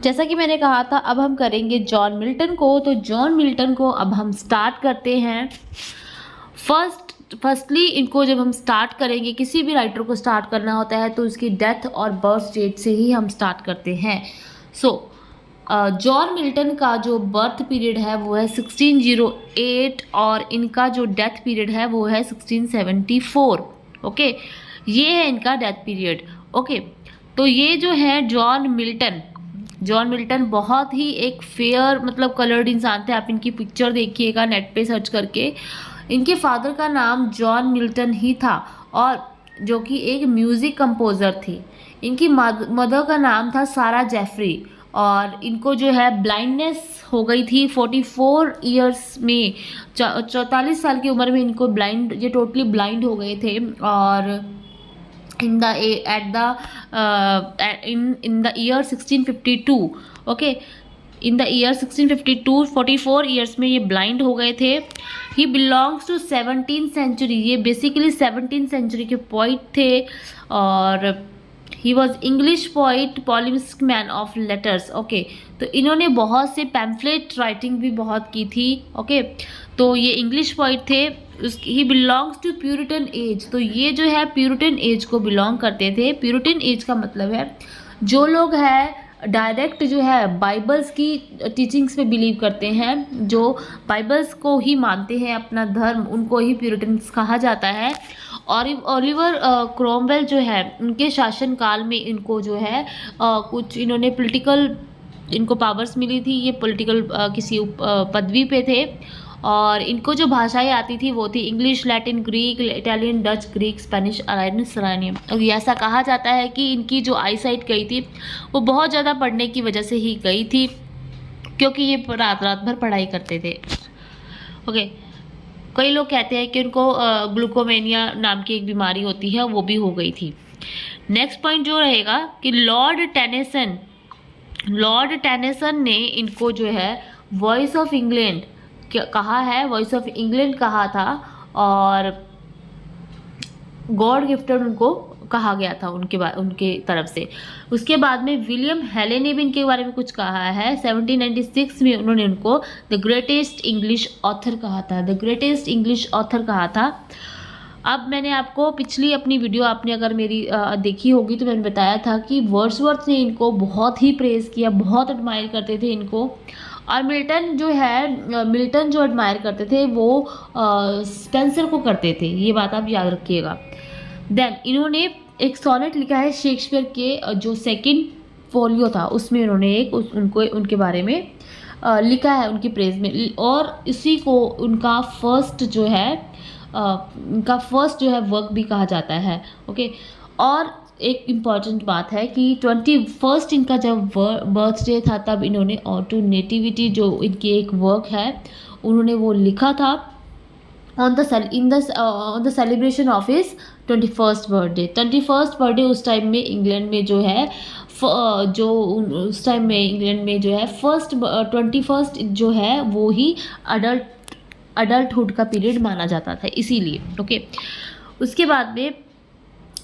जैसा कि मैंने कहा था, अब हम करेंगे जॉन मिल्टन को। तो जॉन मिल्टन को अब हम स्टार्ट करते हैं। फर्स्टली इनको जब हम स्टार्ट करेंगे, किसी भी राइटर को स्टार्ट करना होता है तो उसकी डेथ और बर्थ डेट से ही हम स्टार्ट करते हैं। जॉन मिल्टन का जो बर्थ पीरियड है वो है 1608 और इनका जो डेथ पीरियड है वो है 1674। ओके, ये है इनका डेथ पीरियड। ओके, तो ये जो है जॉन मिल्टन बहुत ही एक फेयर मतलब कलर्ड इंसान थे। आप इनकी पिक्चर देखिएगा नेट पे सर्च करके। इनके फादर का नाम जॉन मिल्टन ही था और जो कि एक म्यूज़िक कंपोज़र थी। इनकी मदर का नाम था सारा जेफरी और इनको जो है ब्लाइंडनेस हो गई थी 44 ईयर्स में। 44 साल की उम्र में इनको ये टोटली ब्लाइंड हो गए थे। और in the year 1652, okay, in the year 1652 44 years में ये ब्लाइंड हो गए थे। He belongs to 17th century, ये बेसिकली 17th सेंचुरी के पोइट थे और he was English poet, polymath man of letters. Okay, तो इन्होंने बहुत से पैम्फलेट राइटिंग भी बहुत की थी। ओके, तो ये इंग्लिश पोइट थे। He belongs to Puritan age, तो ये जो है प्यूरिटन एज को बिलोंग करते थे। प्यूरिटन एज का मतलब है जो लोग हैं डायरेक्ट जो है बाइबल्स की टीचिंग्स पे बिलीव करते हैं, जो बाइबल्स को ही मानते हैं अपना धर्म, उनको ही प्यूरिटन्स कहा जाता है। और ओलिवर क्रोमवेल जो है उनके शासनकाल में इनको जो है कुछ इन्होंने पॉलिटिकल इनको पावर्स मिली थी। ये पॉलिटिकल किसी पदवी पे थे और इनको जो भाषाएं आती थी वो थी English, Latin, Greek, Italian, Dutch, Greek, Spanish, Arabic, सरानियम। और ऐसा कहा जाता है कि इनकी जो आई साइट गई थी वो बहुत ज़्यादा पढ़ने की वजह से ही गई थी, क्योंकि ये रात भर पढ़ाई करते थे। ओके, कई लोग कहते हैं कि उनको ग्लूकोमेनिया नाम की एक बीमारी होती है, वो भी हो गई थी। नेक्स्ट पॉइंट जो रहेगा कि लॉर्ड टेनेसन ने इनको जो है वॉइस ऑफ इंग्लैंड कहा है, वॉइस ऑफ इंग्लैंड कहा था और गॉड गिफ्टेड उनको कहा गया था उनके तरफ से। उसके बाद में विलियम हेले ने भी इनके बारे में कुछ कहा है। 1796 में उन्होंने उनको द ग्रेटेस्ट इंग्लिश ऑथर कहा था, द ग्रेटेस्ट इंग्लिश ऑथर कहा था। अब मैंने आपको पिछली अपनी वीडियो आपने अगर मेरी देखी होगी तो मैंने बताया था कि वर्ड्सवर्थ ने इनको बहुत ही प्रेज़ किया, बहुत एडमायर करते थे इनको। और मिल्टन जो एडमायर करते थे वो स्पेंसर को करते थे, ये बात आप याद रखिएगा। देन इन्होंने एक सोनेट लिखा है शेक्सपियर के जो सेकंड फोलियो था उसमें इन्होंने उनके बारे में लिखा है उनकी प्रेज में। और इसी को उनका फर्स्ट जो है वर्क भी कहा जाता है। ओके, और एक इम्पॉर्टेंट बात है कि 21 इनका जब बर्थडे था तब इन्होंने ऑटो नेटिविटी जो इनकी एक वर्क है उन्होंने वो लिखा था on the celebration of his 21st birthday. 21st birthday उस टाइम में इंग्लैंड में जो है उस टाइम में इंग्लैंड में जो है 21st जो है वो ही अडल्टहुड का पीरियड माना जाता था, इसीलिए। ओके, उसके बाद में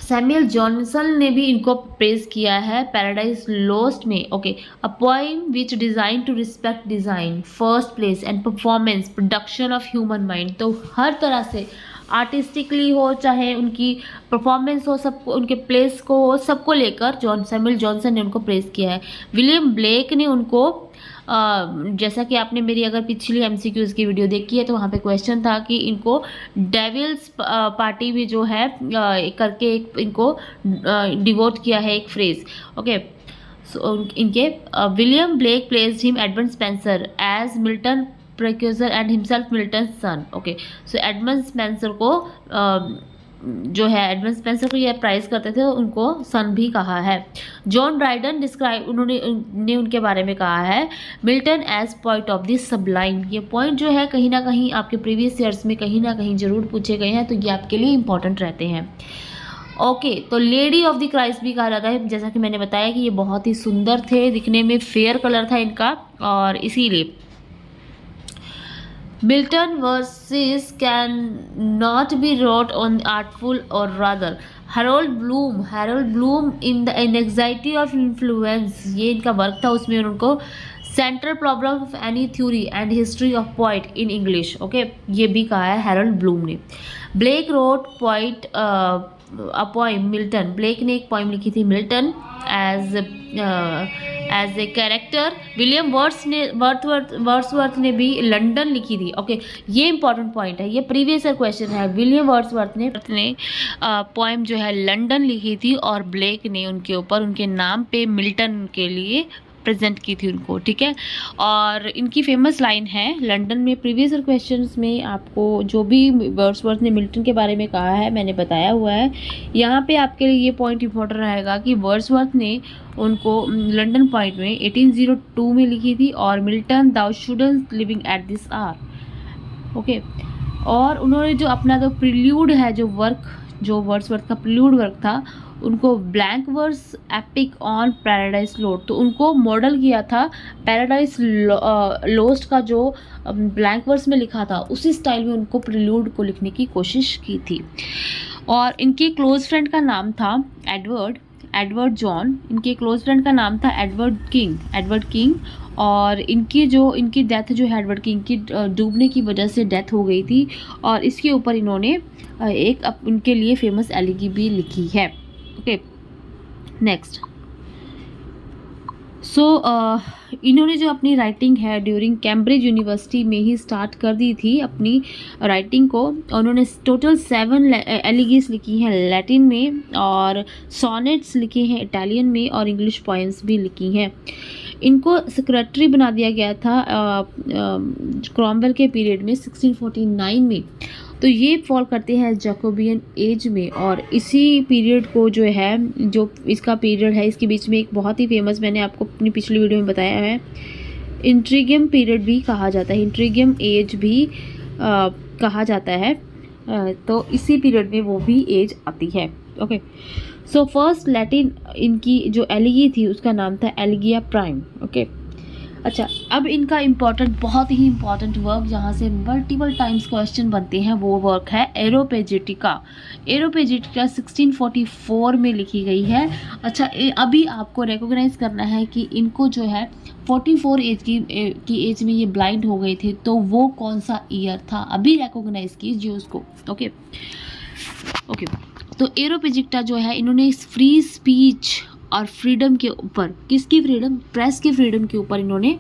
सैमुअल जॉनसन ने भी इनको प्रेज किया है पैराडाइज लॉस्ट में। Okay, a poem which designed to respect design, first place and performance, production of human mind. तो हर तरह से आर्टिस्टिकली हो चाहे उनकी परफॉर्मेंस हो, सबको उनके प्लेस को हो, सबको लेकर सैमुअल जॉनसन ने उनको प्रेज किया है। विलियम ब्लेक ने उनको जैसा कि आपने मेरी अगर पिछली MCQs की वीडियो देखी है तो वहाँ पे क्वेश्चन था कि इनको डेविल्स पार्टी भी जो है करके इनको डिवोट किया है एक फ्रेज। ओके, सो इनके William Blake placed him Edmund Spenser as Milton precursor and himself Milton son. Okay, so Edmund Spenser को ये प्राइज करते थे, उनको सन भी कहा है। जॉन ड्राइडन उन्होंने उनके बारे में कहा है Milton as point of the sublime. ये पॉइंट जो है कहीं ना कहीं आपके प्रीवियस ईयर्स में कहीं ना कहीं जरूर पूछे गए हैं, तो ये आपके लिए इंपॉर्टेंट रहते हैं। ओके, तो लेडी ऑफ द क्राइस्ट भी कहा जाता है, जैसा कि मैंने बताया कि ये बहुत ही सुंदर थे, दिखने में फेयर कलर था इनका और इसीलिए Milton verses can not be wrought on artful or rather Harold Bloom in the anxiety of influence, ये इनका वर्क था, उसमें उनको central problem of any theory and history of poet in English, okay, ये भी कहा है हैरोल्ड ब्लूम ने। Blake wrote poet a poem Milton, Blake ने एक पोइम लिखी थी Milton as a character. William Wordsworth ने भी लंदन लिखी थी, ओके, ये इंपॉर्टेंट पॉइंट है, ये प्रीवियस ईयर क्वेश्चन है। विलियम वर्ड्सवर्थ ने पोइम जो है लंदन लिखी थी और ब्लेक ने उनके ऊपर उनके नाम पे मिल्टन के लिए प्रेजेंट की थी उनको, ठीक है। और इनकी फेमस लाइन है लंदन में, प्रीवियस ईयर क्वेश्चंस में आपको जो भी वर्ड्सवर्थ ने मिल्टन के बारे में कहा है मैंने बताया हुआ है। यहाँ पे आपके लिए ये पॉइंट इंपॉर्टेंट रहेगा कि वर्ड्सवर्थ ने उनको लंदन पॉइंट में 1802 में लिखी थी और Milton thou shouldn't living at this hour, okay. और उन्होंने जो अपना जो प्रिल्यूड है, जो वर्ड्सवर्थ का प्रिल्यूड वर्क था, उनको blank verse epic on Paradise Lost, तो उनको मॉडल किया था पैराडाइज लोस्ट का जो ब्लैंक वर्स में लिखा था, उसी स्टाइल में उनको प्रिल्यूड को लिखने की कोशिश की थी। और इनके क्लोज फ्रेंड का नाम था एडवर्ड जॉन, इनके क्लोज फ्रेंड का नाम था एडवर्ड किंग। और इनकी डेथ जो है एडवर्ड किंग की डूबने की वजह से डेथ हो गई थी, और इसके ऊपर इन्होंने एक उनके लिए फेमस एलिगी भी लिखी है, ओके। नेक्स्ट, सो इन्होंने जो अपनी राइटिंग है ड्यूरिंग कैम्ब्रिज यूनिवर्सिटी में ही स्टार्ट कर दी थी अपनी राइटिंग को। उन्होंने टोटल 7 एलिगीज लिखी हैं लैटिन में, और सोनेट्स लिखे हैं इटालियन में, और इंग्लिश पोएम्स भी लिखी हैं। इनको सेक्रेटरी बना दिया गया था क्रॉमवेल के पीरियड में 1649 में, तो ये फॉल करते हैं जैकोबियन एज में। और इसी पीरियड को जो है, जो इसका पीरियड है, इसके बीच में एक बहुत ही फेमस, मैंने आपको अपनी पिछली वीडियो में बताया है, इंट्रीगियम पीरियड भी कहा जाता है, इंट्रीगियम एज भी कहा जाता है। तो इसी पीरियड में वो भी एज आती है, ओके। सो फर्स्ट लैटिन इनकी जो एलिगी थी उसका नाम था एलिगिया प्राइम, ओके। अच्छा, अब इनका बहुत ही इंपॉर्टेंट वर्क जहाँ से मल्टीपल टाइम्स क्वेश्चन बनते हैं, वो वर्क है एरोपेजिटिका 1644 में लिखी गई है। अच्छा, अभी आपको रिकॉग्नाइज करना है कि इनको जो है 44 एज की एज में ये ब्लाइंड हो गए थे, तो वो कौन सा ईयर था, अभी रिकॉग्नाइज कीजिए उसको, ओके। तो एरोपेजिटिका जो है, इन्होंने फ्री स्पीच और फ्रीडम के ऊपर, किसकी फ्रीडम, प्रेस की फ्रीडम के ऊपर इन्होंने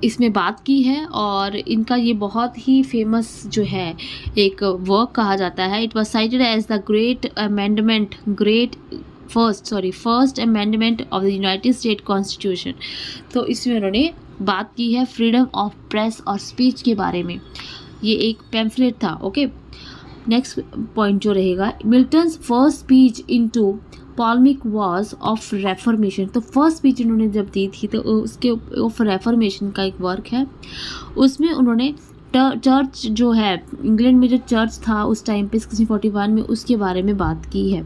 इसमें बात की है। और इनका ये बहुत ही फेमस जो है एक वर्क कहा जाता है। It was cited as the first amendment of the United State constitution. तो इसमें उन्होंने बात की है फ्रीडम ऑफ प्रेस और स्पीच के बारे में, ये एक पैम्फलेट था, ओके। नेक्स्ट पॉइंट जो रहेगा, Milton's first speech into polemic was of reformation. तो फर्स्ट स्पीच उन्होंने जब दी थी तो उसके ऑफ रेफॉर्मेशन का एक वर्क है, उसमें उन्होंने चर्च जो है, इंग्लैंड में जो चर्च था उस टाइम पे 1641 में, उसके बारे में बात की है।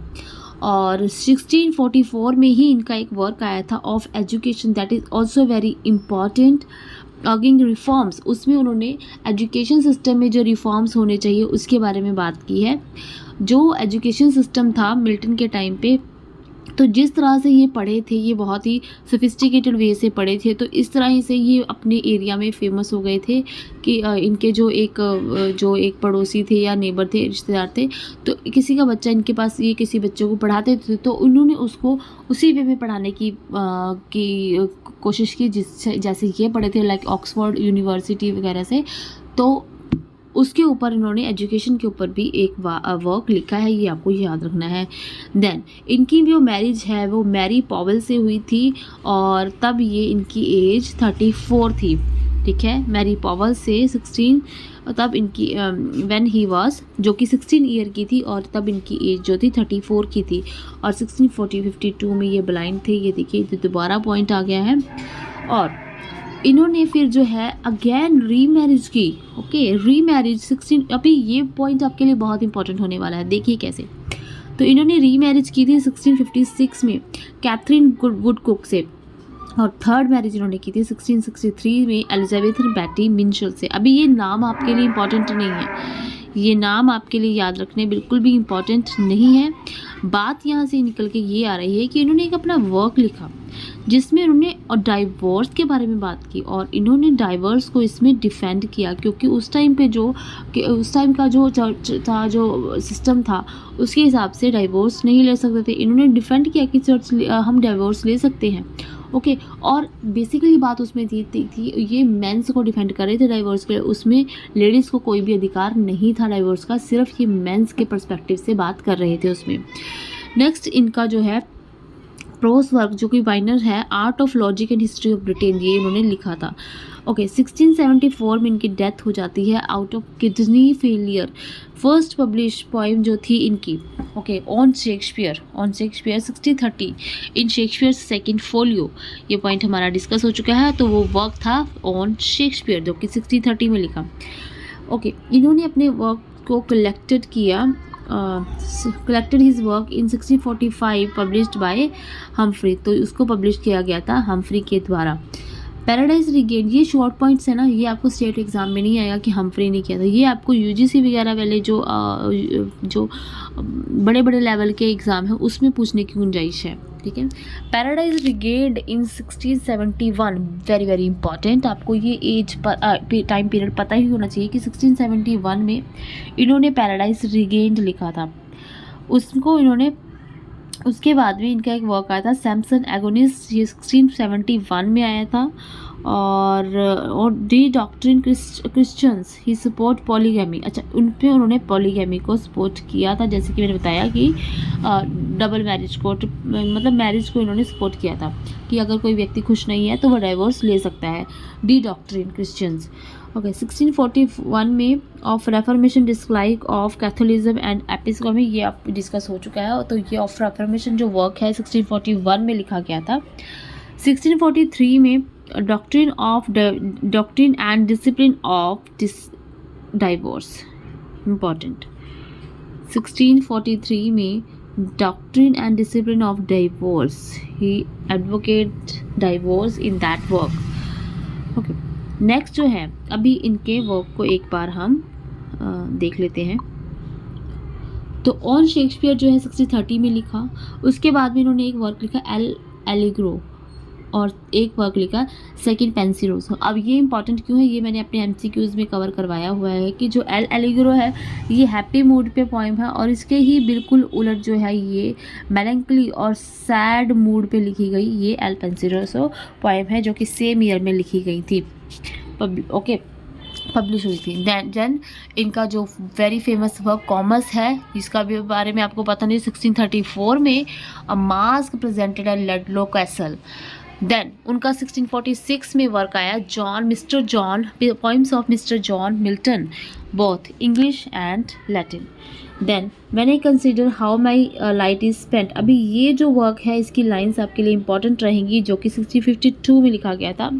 और 1644 में ही इनका एक वर्क आया था of education, that is also very important, urging reforms. उसमें उन्होंने एजुकेशन सिस्टम में जो रिफॉर्म्स होने चाहिए उसके बारे में बात की है। जो एजुकेशन सिस्टम था मिल्टन के टाइम पे, तो जिस तरह से ये पढ़े थे, ये बहुत ही सोफिस्टिकेटेड वे से पढ़े थे, तो इस तरह से ये अपने एरिया में फेमस हो गए थे कि इनके जो एक पड़ोसी थे या नेबर थे, रिश्तेदार थे, तो किसी का बच्चा इनके पास, ये किसी बच्चों को पढ़ाते थे, तो उन्होंने उसको उसी वे में पढ़ाने की कोशिश की जैसे ये पढ़े थे, लाइक ऑक्सफोर्ड यूनिवर्सिटी वगैरह से। तो उसके ऊपर इन्होंने एजुकेशन के ऊपर भी एक वर्क लिखा है, ये आपको याद रखना है। देन इनकी जो मैरिज है वो मैरी पॉवेल से हुई थी, और तब ये इनकी एज 34 थी, ठीक है। मैरी पॉवेल से 16, तब इनकी व्हेन ही वाज, जो कि 16 ईयर की थी, और तब इनकी एज जो थी 34 की थी। और 1652 में ये ब्लाइंड थे, ये देखिए दोबारा पॉइंट आ गया है। और इन्होंने फिर जो है अगेन रीमैरिज की, ओके, रीमैरिज 16, अभी ये पॉइंट आपके लिए बहुत इंपॉर्टेंट होने वाला है, देखिए कैसे। तो इन्होंने रीमैरिज की थी 1656 में कैथरीन वुडकुक से, और थर्ड मैरिज इन्होंने की थी 1663 में एलिजाबेथ बैटी मिंशल से। अभी ये नाम आपके लिए इंपॉर्टेंट नहीं है, ये नाम आपके लिए याद रखने बिल्कुल भी इम्पॉर्टेंट नहीं है। बात यहाँ से निकल के ये आ रही है कि इन्होंने एक अपना वर्क लिखा जिसमें इन्होंने डाइवोर्स के बारे में बात की और इन्होंने डाइवोर्स को इसमें डिफेंड किया, क्योंकि उस टाइम पे उस टाइम का जो चर्च था, जो सिस्टम था, उसके हिसाब से डाइवोर्स नहीं ले सकते थे। इन्होंने डिफेंड किया कि चर्च हम डाइवोर्स ले सकते हैं। ओके, और बेसिकली बात उसमें थी ये मेंस को डिफेंड कर रहे थे डाइवोर्स के, उसमें लेडीज़ को कोई भी अधिकार नहीं था डाइवोर्स का, सिर्फ ये मेंस के पर्सपेक्टिव से बात कर रहे थे उसमें। नेक्स्ट इनका जो है प्रोस वर्क जो कि वाइनर है, art of logic and history of Britain, ये इन्होंने लिखा था। ओके, 1674 में इनकी डेथ हो जाती है out of kidney failure. First publish poem जो थी इनकी, okay, on Shakespeare 1630 in Shakespeare second folio, ये पॉइंट हमारा डिस्कस हो चुका है। तो वो वर्क था ऑन शेक्सपियर जो कि 1630 में लिखा। ओके, इन्होंने अपने वर्क को collected his work in 1645 published by Humphry, तो उसको पब्लिश किया गया था हम्फ्री के द्वारा। पैराडाइज रिगेन, ये शॉर्ट पॉइंट्स है ना, ये आपको स्टेट एग्जाम में नहीं आएगा कि हम्फ्री ने किया था, ये आपको यूजीसी वगैरह वाले जो बड़े बड़े लेवल के एग्ज़ाम है उसमें पूछने की गुंजाइश है, ठीक है। पैराडाइज रिगेन्ड इन 1671, वेरी वेरी इंपॉर्टेंट, आपको ये एज पर टाइम पीरियड पता ही होना चाहिए कि 1671 में इन्होंने पैराडाइज रिगेन्ड लिखा था। उसको इन्होंने, उसके बाद में इनका एक वर्क आया था सैमसन एगोनिस्ट, ये 1671 में आया था। और दी डॉक्ट्रिन क्रिश्चियंस ही सपोर्ट पॉलीगैमी, अच्छा उन पे उन्होंने पॉलीगैमी को सपोर्ट किया था, जैसे कि मैंने बताया कि डबल मैरिज को, मतलब मैरिज को इन्होंने सपोर्ट किया था कि अगर कोई व्यक्ति खुश नहीं है तो वह डाइवोर्स ले सकता है। दी डॉक्ट्रिन क्रिश्चियंस, ओके। 1641 में of reformation dislike of Catholicism and episcopacy, ये आप डिस्कस हो चुका है। तो ये ऑफ रेफॉर्मेशन जो वर्क है 1641 में लिखा गया था। 1643 में doctrine and discipline of divorce, important. 1643 में doctrine and discipline of divorce, he advocate divorce in that work, okay. Next जो है, अभी इनके वर्क को एक बार हम देख लेते हैं। तो ऑन शेक्सपियर जो है 1630 में लिखा, उसके बाद में इन्होंने एक वर्क लिखा एल एलिग्रो, और एक वर्क लिखा सेकंड पेंसिरोसो। अब ये इंपॉर्टेंट क्यों है, ये मैंने अपने एमसीक्यूज में कवर करवाया हुआ है कि जो एल एलिग्रो है ये हैप्पी मूड पे पोइम है, और इसके ही बिल्कुल उलट जो है ये मेलैंकली और सैड मूड पे लिखी गई ये एल पेंसिरोसो पोइम है, जो कि सेम ईयर में लिखी गई थी, ओके, पब्लिश हुई थी। देन इनका जो वेरी फेमस वर्क कॉमर्स है, जिसका भी बारे में आपको पता नहीं, 1634 में a masque presented at Ludlow Castle. Then उनका 1646 में वर्क आया mister John poems of mister John Milton, both English and Latin. Then when I consider how my light is spent, अभी ये जो वर्क है इसकी लाइंस आपके लिए इंपॉर्टेंट रहेंगी, जो कि 1652 में लिखा गया था।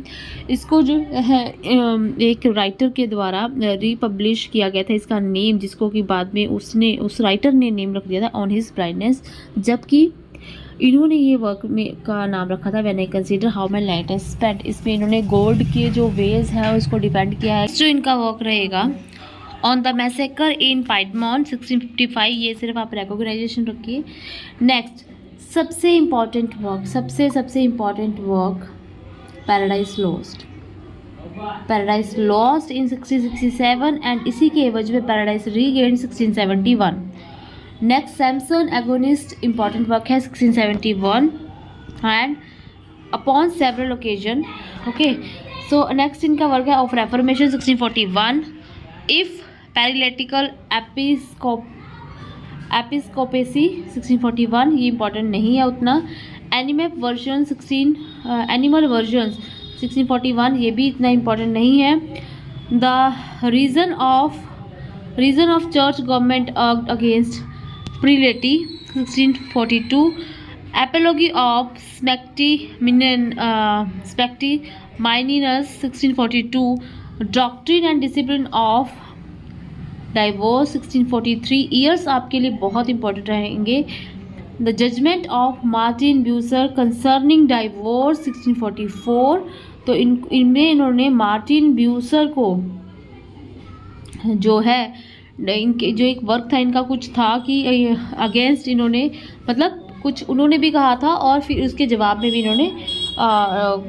इसको जो है एक राइटर के द्वारा रीपब्लिश किया गया था, इसका नेम, जिसको कि बाद में उस राइटर ने नेम रख दिया था ऑन हिज ब्राइटनेस, जबकि इन्होंने ये वर्क में का नाम रखा था when I consider how my light is spent. इसमें इन्होंने गोल्ड के जो वेज है उसको डिपेंड किया है। जो इनका वर्क रहेगा ऑन द मैसेकर इन पाइडमोंट 1655, ये सिर्फ आप रिकॉग्नाइजेशन रखिए। नेक्स्ट सबसे important important work paradise lost in 1667 and इसी के एवज में paradise regained 1671। Next Samson agonist important work है 1671 and upon several occasion, okay. So next इनका वर्क है ऑफ रेफॉर्मेशन 1641, इफ पैरिलेटिकल एपिस्कोपेसी 1641, ये इंपॉर्टेंट नहीं है उतना। एनिमल वर्जन 1641, ये भी इतना इंपॉर्टेंट नहीं है। The reason of church government against prelaty 1642, apology of Smectymnuus 1642, doctrine and discipline of divorce 1643। Years आपके लिए बहुत इंपॉर्टेंट रहेंगे। The judgment of Martin Bucer concerning divorce 1644, तो इनमें इन्होंने मार्टिन ब्यूसर को जो है इनके जो एक वर्क था इनका कुछ था कि अगेंस्ट इन्होंने मतलब कुछ उन्होंने भी कहा था और फिर उसके जवाब में भी इन्होंने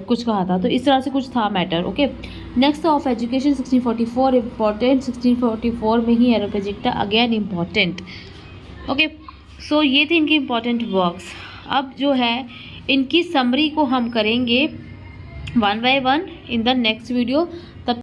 कुछ कहा था, तो इस तरह से कुछ था matter. Okay, next of education 1644 important, 1644 में ही एरोपेजिक्टा अगेन इम्पॉर्टेंट। ओके, सो ये थे इनके इम्पॉर्टेंट वर्क्स। अब जो है इनकी समरी को हम करेंगे one by one in the next video.